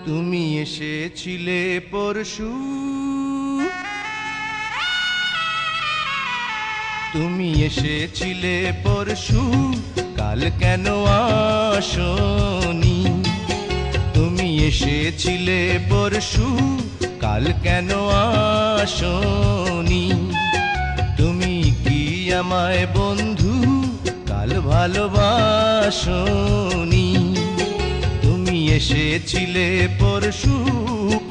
তুমি এসেছিলে পরশু, তুমি এসেছিলে পরশু, কাল কেন আসনি? তুমি এসেছিলে পরশু, কাল কেন আসনি? তুমি কি আমায় বন্ধু কাল ভালোবাসনি? তুমি এসেছিলে পরশু,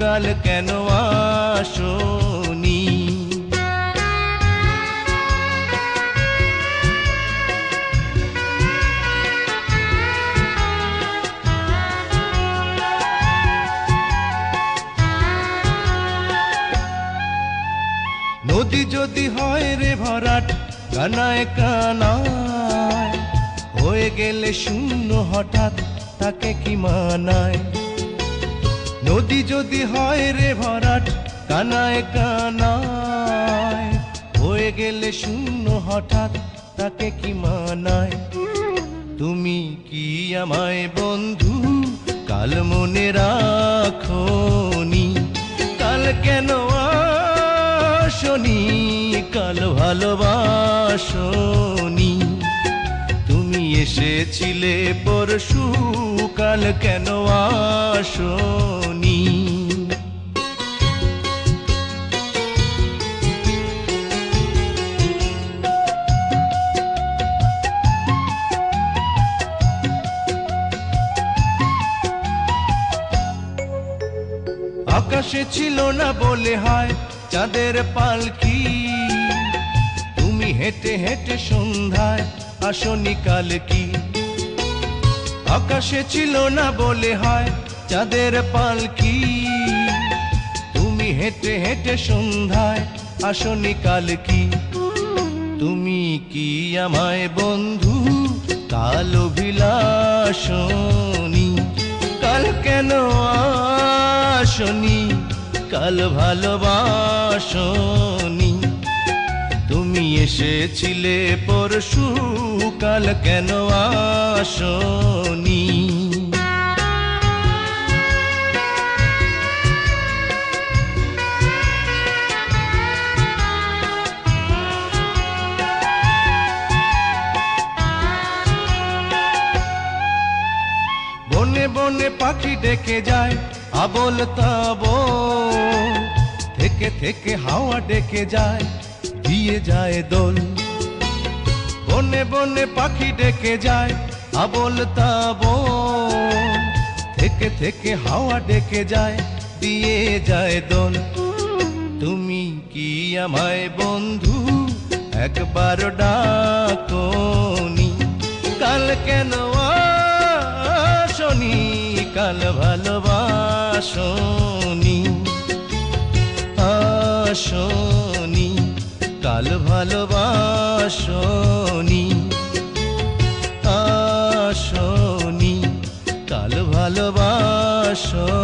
কাল কেন আসনি? নদী যদি হয় রে ভরাট, কানায় কানায় হয়ে গেলে শূন্য হঠাৎ, তাকে কি মানায়? নদী যদি হয় রে ভরাট, কানায় কানায় হয়ে গেলে শূন্য হঠাৎ, তাকে কি মানায়? তুমি কি আমায় বন্ধু কাল মনে রাখোনি? কাল কেন আসনি? কাল ভালোবাসনি? তুমি এসেছিলে পরশু, কাল কেন আসনি? আকাশে ছিল না বলে হয় চাঁদের পালকি, তুমি হেঁটে হেঁটে সন্ধ্যায় আসনি কাল কি? আকাশে ছিল না বলে হয় চাঁদের পালকি, তুমি হেঁটে হেঁটে সন্ধ্যায় আসনি কাল কি? তুমি কি আমায় বন্ধু কাল অভিলাষনি? কাল কেন আসনি? কাল ভালোবাসনি? তুমি এসেছিলে পরশু, কাল কেন আসনি? বনে বনে পাখি ডেকে যায় আবোল তাবোল, থেকে থেকে হাওয়া ডেকে যায় দিয়ে যায় দোল। বনে বনে পাখি ডেকে যায় আবোল তাবোল, থেকে থেকে হাওয়া ডেকে যায় দিয়ে যায় দোল। তুমি কি আমায় বন্ধু একবার ডাকোনি? কাল কেন আসনি? কাল ভালোবাসনি? আসনি? কাল ভালোবাসনি? আসনি? কাল ভালোবাসনি?